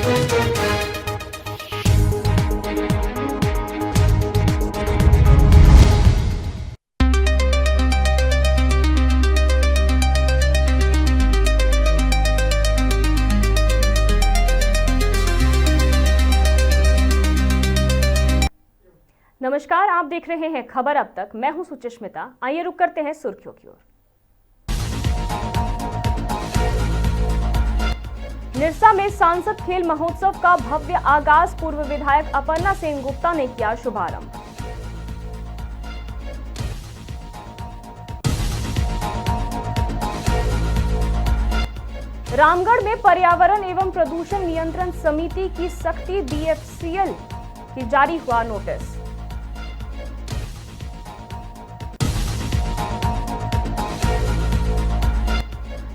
नमस्कार, आप देख रहे हैं खबर अब तक। मैं हूं सुचिस्मिता। आइए रुक करते हैं सुर्खियों की ओर। निरसा में सांसद खेल महोत्सव का भव्य आगाज, पूर्व विधायक अपर्णा सेनगुप्ता ने किया शुभारंभ। रामगढ़ में पर्यावरण एवं प्रदूषण नियंत्रण समिति की सख्ती, बीएफसीएल की जारी हुआ नोटिस।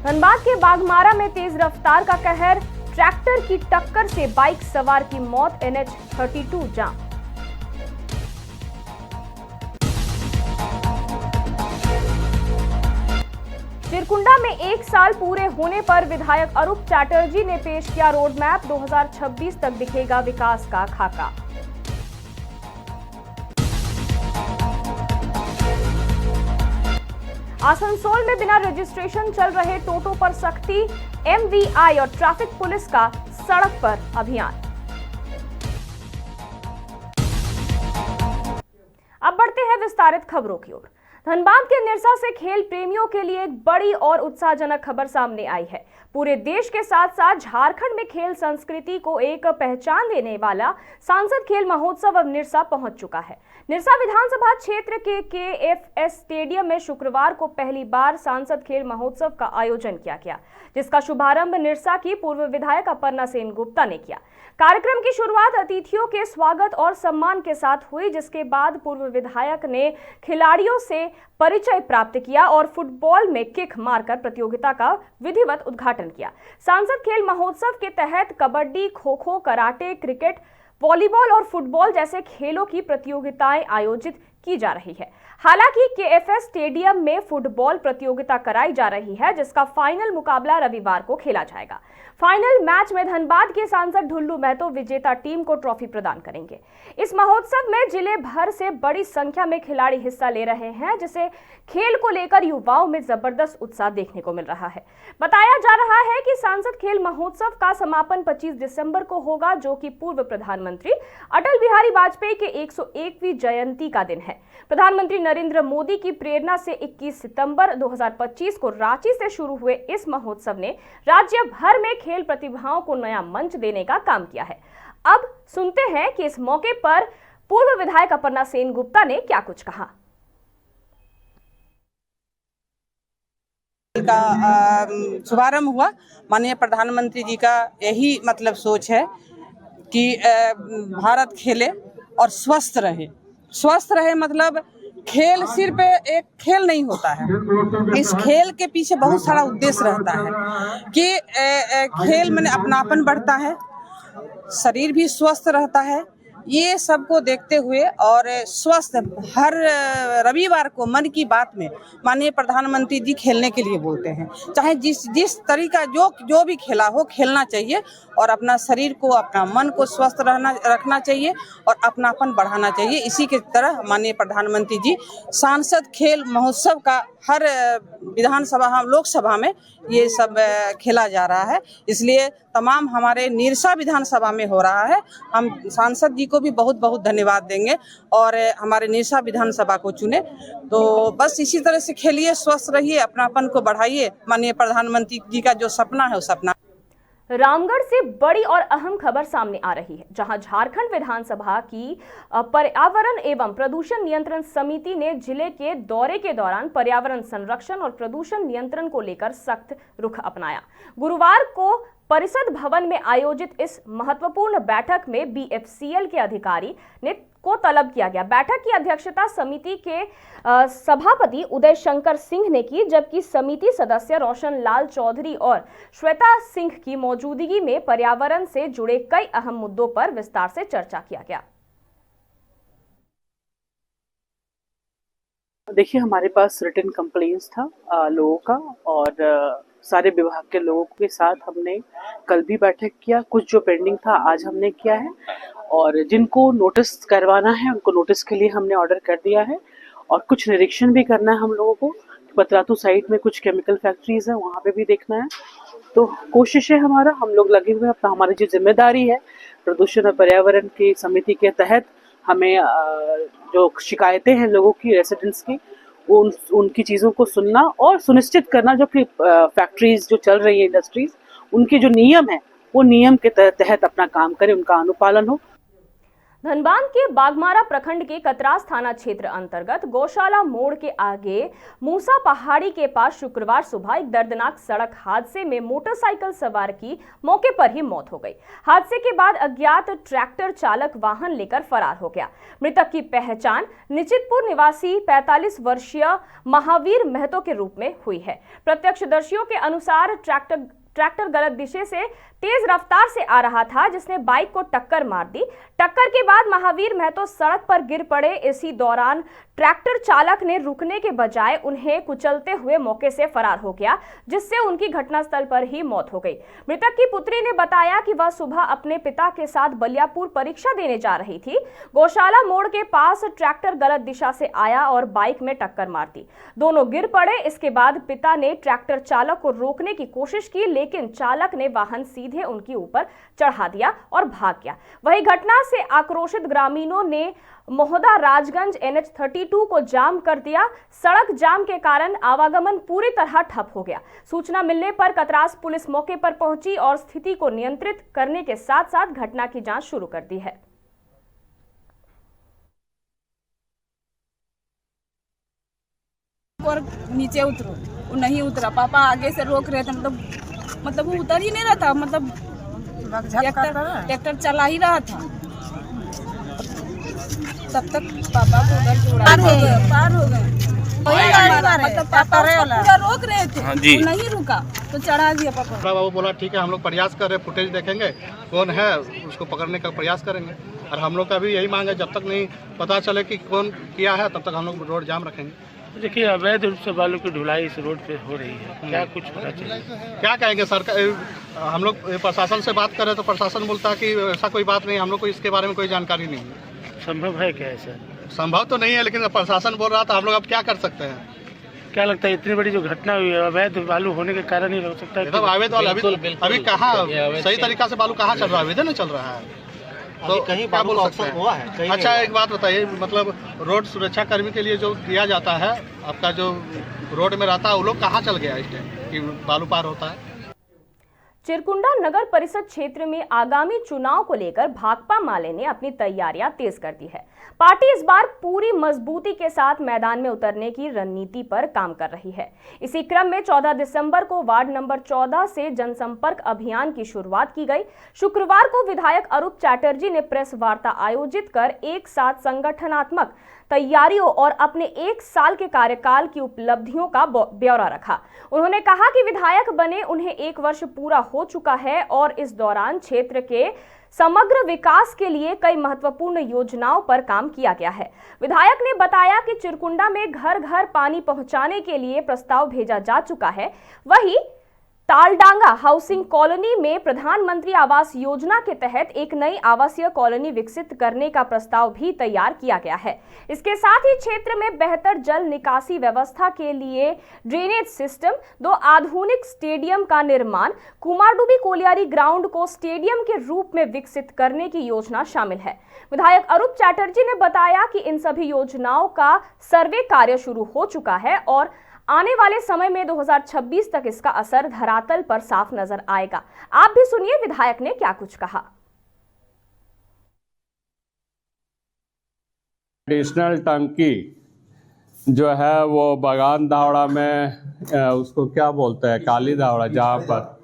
धनबाद के बाघमारा में तेज रफ्तार का कहर, ट्रैक्टर की टक्कर से बाइक सवार की मौत, एनएच 32 जाम। चिरकुंडा में 1 साल पूरे होने पर विधायक अरूप चैटर्जी ने पेश किया रोड मैप, 2026 तक दिखेगा विकास का खाका। आसनसोल में बिना रजिस्ट्रेशन चल रहे टोटो पर सख्ती, एमवीआई और ट्रैफिक पुलिस का सड़क पर अभियान। अब बढ़ते हैं विस्तारित खबरों की ओर। धनबाद के निरसा से खेल प्रेमियों के लिए एक बड़ी और उत्साहजनक खबर सामने आई है। पूरे देश के साथ साथ झारखंड में खेल संस्कृति को एक पहचान देने वाला सांसद खेल महोत्सव अब निरसा पहुंच चुका है। निरसा विधानसभा क्षेत्र के केएफएस स्टेडियम में शुक्रवार को पहली बार सांसद खेल महोत्सव का आयोजन किया गया, जिसका शुभारंभ निरसा की पूर्व विधायक अपर्णा सेनगुप्ता ने किया। कार्यक्रम की शुरुआत अतिथियों के स्वागत और सम्मान के साथ हुई, जिसके बाद पूर्व विधायक ने खिलाड़ियों से परिचय प्राप्त किया और फुटबॉल में किक मारकर प्रतियोगिता का विधिवत उद्घाटन किया। सांसद खेल महोत्सव के तहत kabaddi, kho kho, karate, cricket, volleyball और फुटबॉल जैसे खेलों की प्रतियोगिताएं आयोजित की जा रही है। हालांकि केएफएस स्टेडियम में फुटबॉल प्रतियोगिता कराई जा रही है, जिसका फाइनल मुकाबला रविवार को खेला जाएगा। फाइनल मैच में धनबाद के सांसद ढुल्लू महतो विजेता टीम को ट्रॉफी प्रदान करेंगे। इस महोत्सव में जिले भर से बड़ी संख्या में खिलाड़ी हिस्सा ले रहे हैं, जिसे खेल को लेकर युवाओं में जबरदस्त उत्साह देखने को मिल रहा है। बताया जा रहा है कि सांसद खेल महोत्सव का समापन 25 दिसंबर को होगा, जो कि पूर्व प्रधानमंत्री अटल बिहारी वाजपेयी के 101वीं जयंती का दिन है। प्रधानमंत्री नरेंद्र मोदी की प्रेरणा से 21 सितंबर 2025 को रांची से शुरू हुए इस महोत्सव ने राज्य भर में खेल प्रतिभाओं को नया मंच देने का काम किया है। अब सुनते हैं कि इस मौके पर पूर्व विधायक अपर्णा सेनगुप्ता ने क्या कुछ कहा। का शुभारंभ हुआ। माननीय प्रधानमंत्री जी का यही मतलब सोच है कि भारत खेले और स्वस्थ रहे। स्वस्थ रहे मतलब खेल सिर्फ एक खेल नहीं होता है, इस खेल के पीछे बहुत सारा उद्देश्य रहता है कि खेल में अपनापन बढ़ता है, शरीर भी स्वस्थ रहता है। ये सबको देखते हुए और स्वस्थ हर रविवार को मन की बात में माननीय प्रधानमंत्री जी खेलने के लिए बोलते हैं। चाहे जिस तरीका जो भी खेला हो, खेलना चाहिए और अपना शरीर को, अपना मन को स्वस्थ रखना चाहिए और अपनापन बढ़ाना चाहिए। इसी के तरह माननीय प्रधानमंत्री जी सांसद खेल महोत्सव का हर विधानसभा, लोकसभा में ये सब खेला जा रहा है। इसलिए तमाम हमारे निरसा विधानसभा में हो रहा है। हम सांसद जी को भी बहुत बहुत धन्यवाद देंगे और हमारे निरसा विधानसभा को चुने। तो बस इसी तरह से खेलिए, स्वस्थ रहिए, अपनापन को बढ़ाइए। माननीय प्रधानमंत्री जी का जो सपना है वो सपना। रामगढ़ से बड़ी और अहम खबर सामने आ रही है, जहां झारखंड विधानसभा की पर्यावरण एवं प्रदूषण नियंत्रण समिति ने जिले के दौरे के दौरान पर्यावरण संरक्षण और प्रदूषण नियंत्रण को लेकर सख्त रुख अपनाया। गुरुवार को परिषद भवन में आयोजित इस महत्वपूर्ण बैठक में बीएफसीएल के अधिकारी को तलब किया गया। बैठक की अध्यक्षता समिति के सभापति उदय शंकर सिंह ने की, जबकि समिति सदस्य रोशन लाल चौधरी और श्वेता सिंह की मौजूदगी में पर्यावरण से जुड़े कई अहम मुद्दों पर विस्तार से चर्चा किया गया। देखिए, हमारे पास रिटन कंप्लेंट्स था लोगों का और सारे विभाग के लोगों के साथ हमने कल भी बैठक किया। कुछ जो पेंडिंग था आज हमने किया है, और जिनको नोटिस करवाना है उनको नोटिस के लिए हमने ऑर्डर कर दिया है। और कुछ निरीक्षण भी करना है हम लोगों को। पतरातू साइड में कुछ केमिकल फैक्ट्रीज है, वहाँ पे भी देखना है। तो कोशिश है हमारा, हम लोग लगे हुए हैं। अपना हमारी जो जिम्मेदारी है प्रदूषण और पर्यावरण की समिति के तहत, हमें जो शिकायतें हैं लोगों की, रेसिडेंट्स की, उनकी चीज़ों को सुनना और सुनिश्चित करना जो कि फैक्ट्रीज जो चल रही है, इंडस्ट्रीज, उनके जो नियम है वो नियम के तहत अपना काम करें, उनका अनुपालन हो। धनबाद के बागमारा प्रखंड के कतरास थाना क्षेत्र अंतर्गत गौशाला मोड़ के आगे मूसा पहाड़ी के पास शुक्रवार सुबह एक दर्दनाक सड़क हादसे में मोटरसाइकिल सवार की मौके पर ही मौत हो गई। हादसे के बाद अज्ञात ट्रैक्टर चालक वाहन लेकर फरार हो गया। मृतक की पहचान निचितपुर निवासी 45 वर्षीय महावीर महतो के रूप में हुई है। प्रत्यक्षदर्शियों के अनुसार ट्रैक्टर गलत दिशा से तेज रफ्तार से आ रहा था, जिसने बाइक को टक्कर मार दी। टक्कर के बाद महावीर महतो सड़क पर गिर पड़े। इसी दौरान ट्रैक्टर चालक ने रुकने के बजाय उन्हें कुचलते हुए मौके से फरार हो गया, जिससे उनकी घटनास्थल पर ही मौत हो गई। मृतक की पुत्री ने बताया कि वह सुबह अपने पिता के साथ बलियापुर परीक्षा देने जा रही थी। गौशाला मोड़ के पास ट्रैक्टर गलत दिशा से आया और बाइक में टक्कर मार दी। दोनों गिर पड़े। इसके बाद पिता ने ट्रैक्टर चालक को रोकने की कोशिश की, लेकिन चालक ने वाहन सीधे उनके ऊपर चढ़ा दिया और भाग गया। वही घटना से आक्रोशित ग्रामीणों ने मोहदा राजगंज NH 32 को जाम कर दिया। सड़क जाम के कारण आवागमन पूरी तरह ठप हो गया। सूचना मिलने पर कतरास पुलिस मौके पर पहुंची और स्थिति को नियंत्रित करने के साथ साथ घटना की जांच शुरू कर दी है। और नीचे उतरो, वो नहीं उतरा। पापा आगे से रोक रहे थे, मतलब वो उतर ही नहीं रहा था, मतलब ट्रैक्टर चला ही रहा था। तब तक पापा को उधर से पार हो गए। मतलब पापा पूरा रोक रहे थे, वो नहीं रुका तो चढ़ा दिया पापा। बाबू बोला ठीक है, हम लोग प्रयास कर रहे हैं, फुटेज देखेंगे कौन है, उसको पकड़ने का प्रयास करेंगे। और हम लोग का भी यही मांग है, जब तक नहीं पता चले कि कौन किया है तब तक हम लोग रोड जाम रखेंगे। देखिए, अवैध रूप से बालू की ढुलाई इस रोड पे हो रही है, क्या कुछ होना चाहिए? क्या कहेंगे सरकार? हम लोग प्रशासन से बात करें तो प्रशासन बोलता है कि ऐसा कोई बात नहीं, हम लोग को इसके बारे में कोई जानकारी नहीं है। संभव है क्या ऐसा? संभव तो नहीं है, लेकिन प्रशासन बोल रहा था, हम लोग अब क्या कर सकते हैं? क्या लगता है इतनी बड़ी जो घटना हुई है अवैध बालू होने के कारण ही हो सकता है? अवैध वाला अभी कहाँ सही तरीका से बालू कहाँ चल रहा है? अवैध नहीं चल रहा है तो कहीं क्या बोल सकते हैं? अच्छा, एक बात बताइए, मतलब रोड सुरक्षा कर्मी के लिए जो दिया जाता है, आपका जो रोड में रहता है, वो लोग कहाँ चल गया इस टाइम कि बालू पार होता है? चिरकुंडा नगर परिषद क्षेत्र में आगामी चुनाव को लेकर भाकपा माले ने अपनी तैयारियां तेज कर दी है। पार्टी इस बार पूरी मजबूती के साथ मैदान में उतरने की रणनीति पर काम कर रही है। इसी क्रम में 14 दिसंबर को वार्ड नंबर 14 से जनसंपर्क अभियान की शुरुआत की गई। शुक्रवार को विधायक अरूप चैटर्जी ने प्रेस वार्ता आयोजित कर एक साथ संगठनात्मक तैयारियों और अपने 1 साल के कार्यकाल की उपलब्धियों का ब्यौरा रखा। उन्होंने कहा कि विधायक बने उन्हें 1 वर्ष पूरा हो चुका है और इस दौरान क्षेत्र के समग्र विकास के लिए कई महत्वपूर्ण योजनाओं पर काम किया गया है। विधायक ने बताया कि चिरकुंडा में घर घर पानी पहुंचाने के लिए प्रस्ताव भेजा जा चुका है। वहीं तालडांगा हाउसिंग कॉलोनी में प्रधानमंत्री आवास योजना के तहत एक नई आवासीय कॉलोनी विकसित करने का प्रस्ताव भी तैयार किया गया है। इसके साथ ही क्षेत्र में बेहतर जल निकासी व्यवस्था के लिए ड्रेनेज सिस्टम, 2 आधुनिक स्टेडियम का निर्माण, कुमारडुबी कोलियारी ग्राउंड को स्टेडियम के रूप में विकसित करने की योजना शामिल है। विधायक अरूप चैटर्जी ने बताया कि इन सभी योजनाओं का सर्वे कार्य शुरू हो चुका है और आने वाले समय में 2026 तक इसका असर धरातल पर साफ नजर आएगा। आप भी सुनिए विधायक ने क्या कुछ कहा। एडिशनल टंकी जो है वो बागान धावड़ा में उसको क्या बोलते हैं, काली धावड़ा, जहाँ पर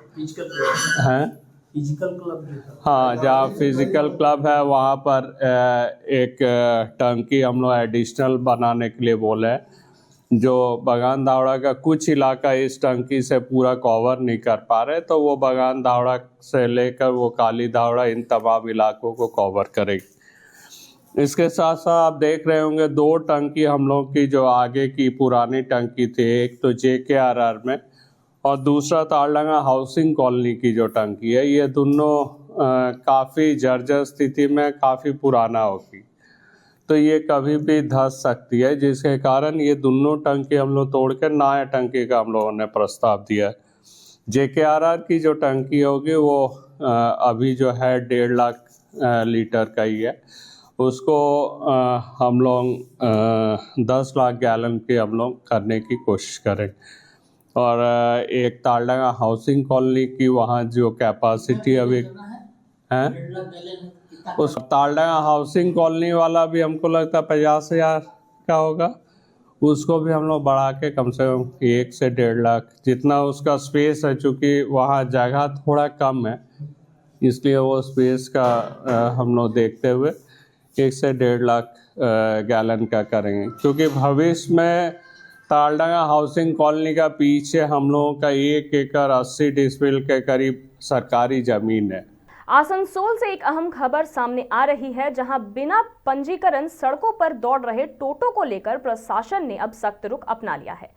है फिजिकल क्लब, हाँ, जहाँ फिजिकल क्लब है वहाँ पर एक टंकी हम लोग एडिशनल बनाने के लिए बोले। जो बागान धावड़ा का कुछ इलाका इस टंकी से पूरा कवर नहीं कर पा रहे, तो वो बागान धावड़ा से लेकर वो काली धावड़ा इन तमाम इलाकों को कवर करेगी। इसके साथ साथ आप देख रहे होंगे 2 टंकी हम लोग की जो आगे की पुरानी टंकी थी, एक तो JKRR में और दूसरा तालडंगा हाउसिंग कॉलोनी की जो टंकी है, ये दोनों काफ़ी जर्जर स्थिति में, काफ़ी पुराना होगी, तो ये कभी भी धंस सकती है, जिसके कारण ये दोनों टंकी हम लोग तोड़ कर नया टंकी का हम लोगों ने प्रस्ताव दिया है। JKRR की जो टंकी होगी वो अभी जो है 1.5 लाख लीटर का ही है, उसको हम लोग 10 लाख गैलन की हम लोग करने की कोशिश करेंगे। और एक तालडंगा हाउसिंग कॉलोनी की वहाँ जो कैपेसिटी अभी है, उस तालडंगा हाउसिंग कॉलोनी वाला भी हमको लगता है 50,000 का होगा, उसको भी हम लोग बढ़ा के कम से कम 1 से 1.5 लाख जितना उसका स्पेस है, चूँकि वहाँ जगह थोड़ा कम है, इसलिए वो स्पेस का हम लोग देखते हुए 1 से 1.5 लाख गैलन का करेंगे, क्योंकि भविष्य में तालडंगा हाउसिंग कॉलोनी का पीछे हम लोगों का 1 एकड़ 80 डिसमिल के करीब सरकारी ज़मीन है। आसनसोल से एक अहम खबर सामने आ रही है, जहां बिना पंजीकरण सड़कों पर दौड़ रहे टोटो को लेकर प्रशासन ने अब सख्त रुख अपना लिया है।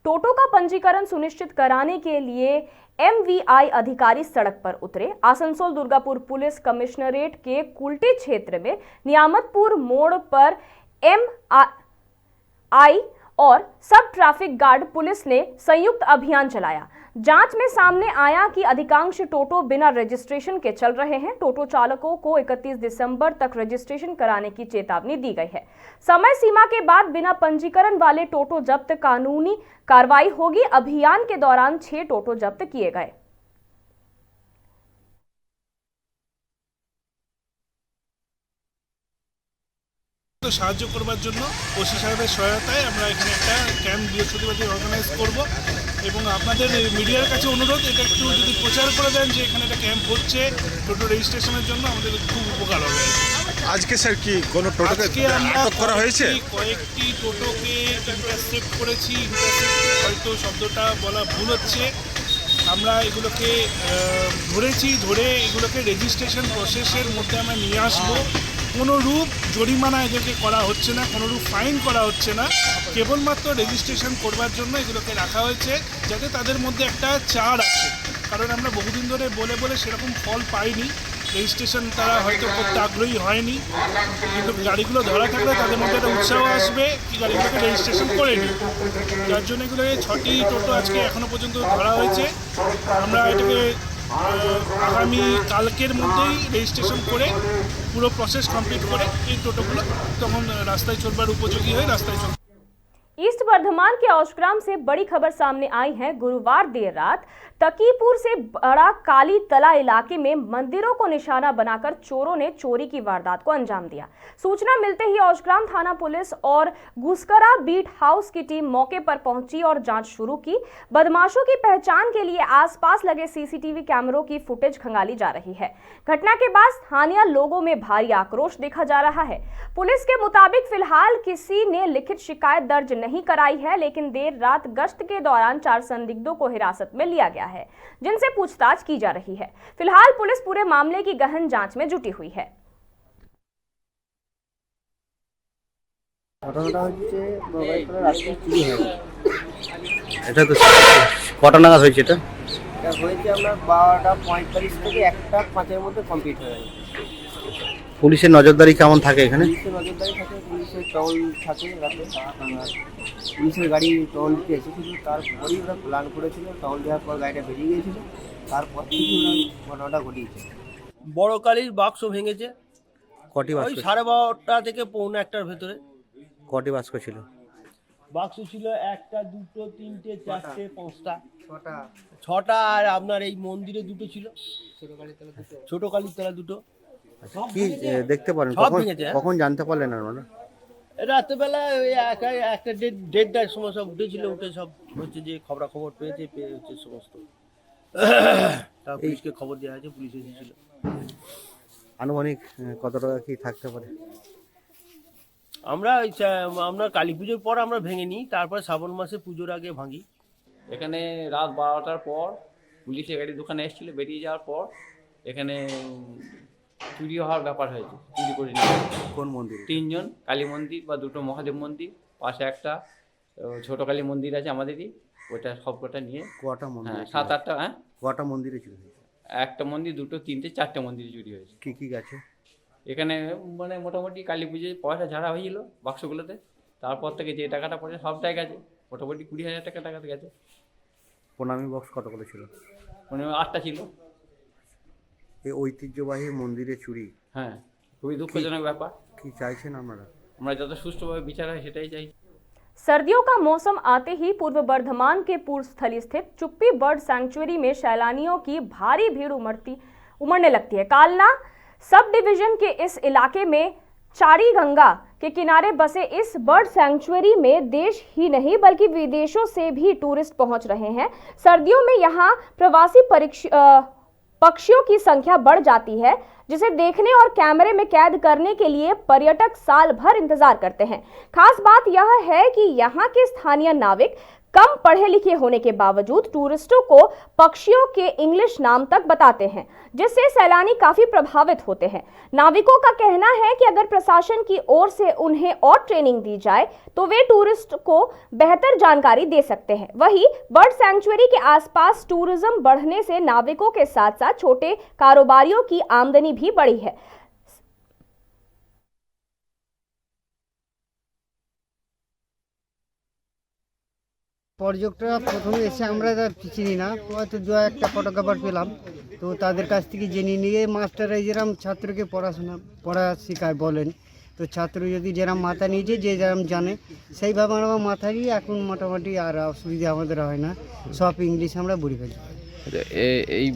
टोटो का पंजीकरण सुनिश्चित कराने के लिए MVI अधिकारी सड़क पर उतरे। आसनसोल दुर्गापुर पुलिस कमिश्नरेट के कुल्टी क्षेत्र में नियामतपुर मोड़ पर MI और सब ट्रैफिक गार्ड पुलिस ने संयुक्त अभियान चलाया। जांच में सामने आया कि अधिकांश टोटो बिना रजिस्ट्रेशन के चल रहे हैं। टोटो चालकों को 31 दिसंबर तक रजिस्ट्रेशन कराने की चेतावनी दी गई है। समय सीमा के बाद बिना पंजीकरण वाले टोटो जब्त कानूनी कार्रवाई होगी। अभियान के दौरान 6 टोटो जब्त किए गए। তো সাহায্য করবার জন্য ওসি সাহেবের সহায়তায় আমরা এখানে একটা ক্যাম্প বৃহস্পতিবার অর্গানাইজ করব এবং আপনাদের মিডিয়ার কাছে অনুরোধ, এটা একটু যদি প্রচার করে দেন যে এখানে একটা ক্যাম্প হচ্ছে টোটো রেজিস্ট্রেশনের জন্য, আমাদের খুব উপকার হবে। আজকে স্যার কি কোনো টোটোকে আটক করা হয়েছে? কয়েকটি টোটোকে ইন্টারসেপ্ট করেছি। ইন্টারসেপ্ট হয়তো শব্দটা বলা ভুল হচ্ছে, আমরা এগুলোকে ধরেছি, ধরে এগুলোকে রেজিস্ট্রেশন প্রসেসের মধ্যে আমরা নিয়ে আসবো। কোনো রূপ জরিমানা এদেরকে করা হচ্ছে না, কোনো রূপ ফাইন করা হচ্ছে না, কেবলমাত্র রেজিস্ট্রেশন করবার জন্য এগুলোকে রাখা হয়েছে, যাতে তাদের মধ্যে একটা ছাড় আছে। কারণ আমরা বহুদিন ধরে বলে বলে সেরকম ফল পাইনি, রেজিস্ট্রেশন তারা হয়তো করতে আগ্রহী হয়নি, কিন্তু গাড়িগুলো ধরা থাকলে তাদের মধ্যে একটা উৎসাহ আসবে কি গাড়িগুলোকে রেজিস্ট্রেশন করে নিই। যার জন্য এগুলোকে 6টি টোটো আজকে এখনও পর্যন্ত ধরা হয়েছে। আমরা এটাকে আগামী কালকের মধ্যেই রেজিস্ট্রেশন করে পুরো প্রসেস কমপ্লিট করে এই টোটোগুলো তখন রাস্তায় চলবার উপযোগী হয়ে রাস্তায় চলবে। ईस्ट वर्धमान के औशग्राम से बड़ी खबर सामने आई है। गुरुवार देर रात तकीपुर से बड़ा काली तला इलाके में मंदिरों को निशाना बनाकर चोरों ने चोरी की वारदात को अंजाम दिया। सूचना मिलते ही औशग्राम थाना पुलिस और घुसकरा बीट हाउस की टीम मौके पर पहुंची और जांच शुरू की। बदमाशों की पहचान के लिए आसपास लगे CCTV कैमरों की फुटेज खंगाली जा रही है। घटना के बाद स्थानीय लोगों में भारी आक्रोश देखा जा रहा है। पुलिस के मुताबिक फिलहाल किसी ने लिखित शिकायत दर्ज नहीं कराई है, लेकिन देर रात गश्त के दौरान 4 संदिग्धों को हिरासत में लिया गया है, जिनसे पूछताछ की जा रही है। फिलहाल पुलिस पूरे मामले की गहन जांच में जुटी हुई है। এটা তো কটা নাগাদ হয়েছে? এটা হয়েছে আমরা 12:45 থেকে 1:05 মধ্যে কমপ্লিট হয়ে গেছে। পুলিশের নজরদারি কেমন থাকে এখানে? পুলিশের নজরদারি থাকে, পুলিশের টহল থাকে রাতে, আর পুলিশের গাড়ি টহল দিতে এসেছিল। তারপরেই ওরা প্ল্যান করেছিল, টহল দেওয়ার পর গাড়িটা বেরিয়ে গিয়েছিল, তারপর থেকে ওরা ঘটনাটা ঘটিয়েছে। বড় কালির বাক্স ভেঙেছে। কটি বাক্স? ওই 12:30 থেকে 1:45টার ভেতরে। কটি বাক্স ছিল? বাক্স ছিল 1টা 2টো 3টে 4টে 5টা 6টা, আর আপনার এই মন্দিরে 2টো ছিল, ছোট কালীর তলা 2টো। কি দেখতে পারেন? কখন জানতে পারলেন আপনারা? রাত্রেবেলা ওই একটা 1:30টার সময় সব উঠেছিল, উঠে সব হচ্ছে যে খবরাখবর পেয়েছে, পেয়ে হচ্ছে সমস্ত পুলিশকে খবর দেওয়া হয়েছে, পুলিশ এসেছিল। আনুমানিক কত টাকা কি থাকতে পারে? আমরা কালী পুজোর পর আমরা ভেঙে নিই, তারপর শ্রাবণ মাসে পুজোর আগে ভাঙি। এখানে রাত 12টার পর পুলিশে গাড়ি দোকানে এসেছিল, বেরিয়ে যাওয়ার পর এখানে চুরি হওয়ার ব্যাপার হয়েছে। চুরি করে নিয়ে কোন মন্দির? 3 জন, কালী মন্দির বা 2টো মহাদেব মন্দির, পাশে একটা ছোট কালী মন্দির আছে আমাদেরই, ওটা সবকটা নিয়ে কটা মন্দিরে হ্যাঁ 7-8টা হ্যাঁ কটা মন্দিরে চুরি হয়েছে? একটা মন্দির, 2, 3, 4টে মন্দিরে চুরি হয়েছে। কি কি গেছে? এখানে মানে মোটামুটি কালী পুজোয় পয়সা ঝাড়া হয়েছিল বাক্সগুলোতে, তারপর থেকে যে টাকাটা পড়ে সবটাই গেছে, মোটামুটি 20,000 টাকা গেছে। প্রণামী বক্স কতগুলো ছিল? মানে 8টা ছিল। এই ঐতিহ্যবাহী মন্দিরে চুরি, হ্যাঁ খুবই দুঃখজনক ব্যাপার। কি চাইছেন আপনারা? আমরা যত সুষ্ঠুভাবে বিচার হয় সেটাই চাই। सर्दियों का मौसम आते ही पूर्व बर्धमान के पूर्व स्थली स्थित चुप्पी बर्ड सैंक्चुअरी में सैलानियों की भारी भीड़ उमड़ने लगती है। कालना सब डिवीजन के इस इलाके में चारी गंगा के किनारे बसे इस बर्ड सैंक्चुअरी में देश ही नहीं बल्कि विदेशों से भी टूरिस्ट पहुंच रहे हैं। सर्दियों में यहाँ प्रवासी पक्षियों की संख्या बढ़ जाती है, जिसे देखने और कैमरे में कैद करने के लिए पर्यटक साल भर इंतजार करते हैं। खास बात यह है कि यहाँ के स्थानीय नाविक कम पढ़े लिखे होने के बावजूद टूरिस्टों को पक्षियों के इंग्लिश नाम तक बताते हैं, जिससे सैलानी काफी प्रभावित होते हैं। नाविकों का कहना है कि अगर प्रशासन की ओर से उन्हें और ट्रेनिंग दी जाए तो वे टूरिस्ट को बेहतर जानकारी दे सकते हैं। वहीं बर्ड सैंक्चुअरी के आसपास टूरिज्म बढ़ने से नाविकों के साथ साथ छोटे कारोबारियों की आमदनी भी बढ़ी है। পর্যটকরা প্রথমে এসে আমরা চিনি না, হয়তো দু একটা ফটোগ্রাফার পেলাম, তো তাদের কাছ থেকে জেনে নিয়ে মাস্টাররা যেরকম ছাত্রকে পড়া শেখায় বলেন, তো ছাত্র যদি যেরকম মাথা নিয়েছে যে যেরকম জানে সেইভাবে আমরা মাথা নিয়ে এখন মোটামুটি আর অসুবিধা আমাদের হয় না, সব ইংলিশ আমরা বুঝে ফেলি। এই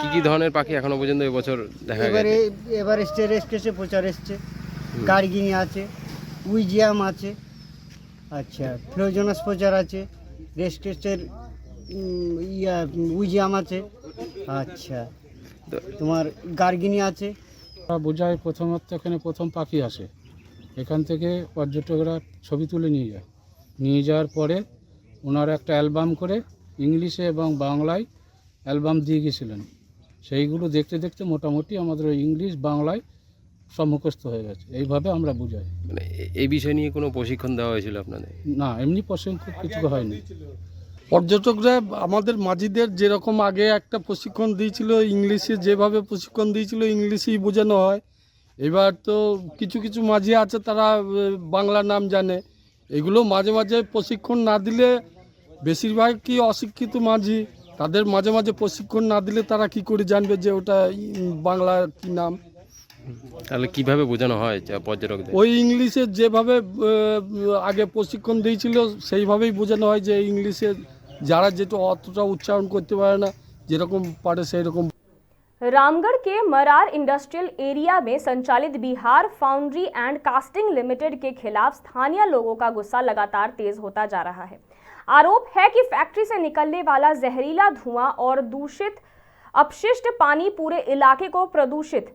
কি কি ধরনের পাখি এখনো পর্যন্ত এবছর দেখা গেছে? এবার এসছে প্রচার এসছে, গার্গিনী আছে, উইজিয়াম আছে, আচ্ছা ফ্লোজনাস প্রচার আছে, রেস্টের উইজিয়াম আছে, আচ্ছা তোমার গার্গিনী আছে। বোঝায় প্রথমত এখানে প্রথম পাখি আসে, এখান থেকে পর্যটকরা ছবি তুলে নিয়ে যাওয়ার পরে ওনারা একটা অ্যালবাম করে ইংলিশে এবং বাংলায় অ্যালবাম দিয়ে গেছিলেন। সেইগুলো দেখতে দেখতে মোটামুটি আমাদের ইংলিশ বাংলায় সব মুখস্থ হয়ে গেছে। এইভাবে আমরা বুঝাই। মানে এই বিষয় নিয়ে কোনো প্রশিক্ষণ দেওয়া হয়েছিল আপনাদের? না, এমনি প্রশিক্ষণ কিছু হয়নি। পর্যটকরা আমাদের মাঝিদের যেরকম আগে একটা প্রশিক্ষণ দিয়েছিল, ইংলিশে যেভাবে প্রশিক্ষণ দিয়েছিল ইংলিশেই বোঝানো হয়। এবার তো কিছু কিছু মাঝি আছে তারা বাংলা নাম জানে, এগুলো মাঝে মাঝে প্রশিক্ষণ না দিলে, বেশিরভাগ কি অশিক্ষিত মাঝি, তাদের মাঝে মাঝে প্রশিক্ষণ না দিলে তারা কি করে জানবে যে ওটা বাংলা কি নাম। তাহলে কিভাবে বোঝানো হয় পর্যটকদের? ওই ইংলিশে যেভাবে আগে প্রশিক্ষণ দিয়েছিল সেইভাবেই বোঝানো হয়, যে ইংলিশে যারা যেটা অতটা উচ্চারণ করতে পারে না, যেরকম পারে সেই রকম। रामगढ़ के मरार इंडस्ट्रियल एरिया में संचालित Bihar foundry and casting limited के खिलाफ स्थानीय लोगों का गुस्सा लगातार तेज होता जा रहा है। आरोप है कि फैक्ट्री से निकलने वाला जहरीला धुआं और दूषित अपशिष्ट पानी पूरे इलाके को प्रदूषित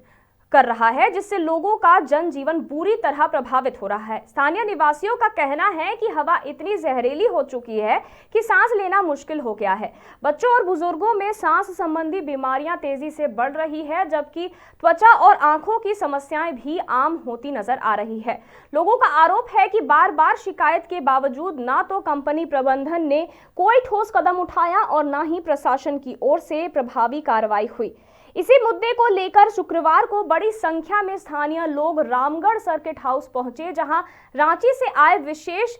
कर रहा है, जिससे लोगों का जनजीवन बुरी तरह प्रभावित हो रहा है। स्थानीय निवासियों का कहना है कि हवा इतनी जहरीली हो चुकी है कि सांस लेना मुश्किल हो गया है। बच्चों और बुजुर्गों में सांस संबंधी बीमारियां तेजी से बढ़ रही है, जबकि त्वचा और आंखों की समस्याएं भी आम होती नजर आ रही है। लोगों का आरोप है कि बार बार शिकायत के बावजूद ना तो कंपनी प्रबंधन ने कोई ठोस कदम उठाया और न ही प्रशासन की ओर से प्रभावी कार्रवाई हुई। इसी मुद्दे को लेकर शुक्रवार को बड़ी संख्या में स्थानीय लोग रामगढ़ सर्किट हाउस पहुंचे, जहां रांची से आए विशेष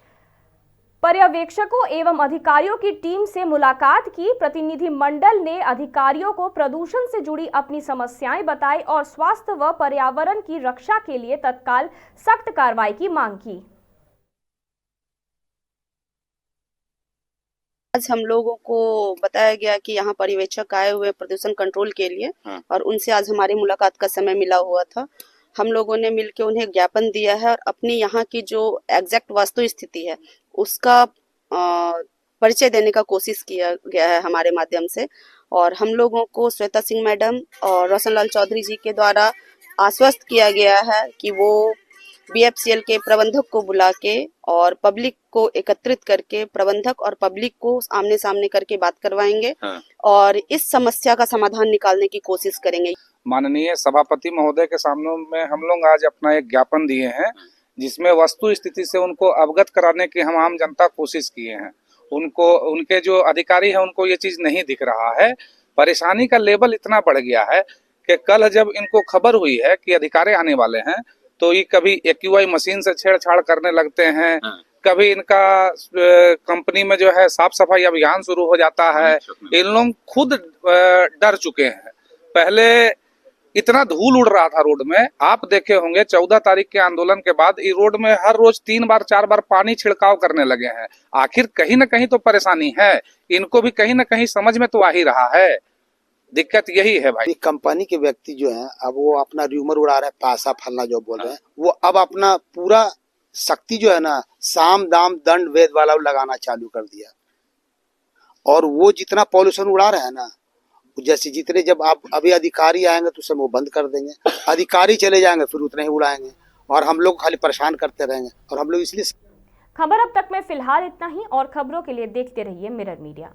पर्यवेक्षकों एवं अधिकारियों की टीम से मुलाकात की। प्रतिनिधि मंडल ने अधिकारियों को प्रदूषण से जुड़ी अपनी समस्याएं बताई और स्वास्थ्य व पर्यावरण की रक्षा के लिए तत्काल सख्त कार्रवाई की मांग की। आज हम लोगों को बताया गया कि यहाँ पर्यवेक्षक आए हुए प्रदूषण कंट्रोल के लिए, और उनसे आज हमारी मुलाकात का समय मिला हुआ था। हम लोगों ने मिलकर उन्हें ज्ञापन दिया है और अपनी यहाँ की जो एग्जैक्ट वास्तु स्थिति है उसका परिचय देने का कोशिश किया गया है हमारे माध्यम से। और हम लोगों को श्वेता सिंह मैडम और रोशन लाल चौधरी जी के द्वारा आश्वस्त किया गया है कि वो BFCL के प्रबंधक को बुला के और पब्लिक को एकत्रित करके प्रबंधक और पब्लिक को आमने सामने करके बात करवाएंगे और इस समस्या का समाधान निकालने की कोशिश करेंगे। माननीय सभापति महोदय के सामने में हम लोग आज अपना एक ज्ञापन दिए हैं, जिसमें वस्तु स्थिति से उनको अवगत कराने की हम आम जनता कोशिश किए हैं। उनको, उनके जो अधिकारी हैं उनको ये चीज नहीं दिख रहा है। परेशानी का लेवल इतना बढ़ गया है कि कल जब इनको खबर हुई है कि अधिकारी आने वाले हैं तो ये कभी एक्यूआई मशीन से छेड़छाड़ करने लगते हैं, कभी इनका कंपनी में जो है साफ सफाई अभियान शुरू हो जाता है। इन लोग खुद डर चुके हैं। पहले इतना धूल उड़ रहा था रोड में, आप देखे होंगे 14 तारीख के आंदोलन के बाद ये रोड में हर रोज 3 बार 4 बार पानी छिड़काव करने लगे हैं। आखिर कहीं ना कहीं तो परेशानी है, इनको भी कहीं ना कहीं समझ में तो आ ही रहा है। दिक्कत यही है भाई। कंपनी के व्यक्ति जो हैं अब वो अपना र्यूमर उड़ा रहे हैं, पैसा फलना जो बोल रहे हैं, वो अब अपना पूरा शक्ति जो है ना साम दाम दंड वेद वाला लगाना चालू कर दिया। और वो जितना पॉल्यूशन उड़ा रहे हैं ना, जैसे जितने जब आप अभी अधिकारी आएंगे तो सब वो बंद कर देंगे, अधिकारी चले जाएंगे फिर उतने ही उड़ाएंगे और हम लोग खाली परेशान करते रहेंगे। और हम लोग इसलिए खबर अब तक में फिलहाल इतना ही और खबरों के लिए देखते रहिए मिरर मीडिया।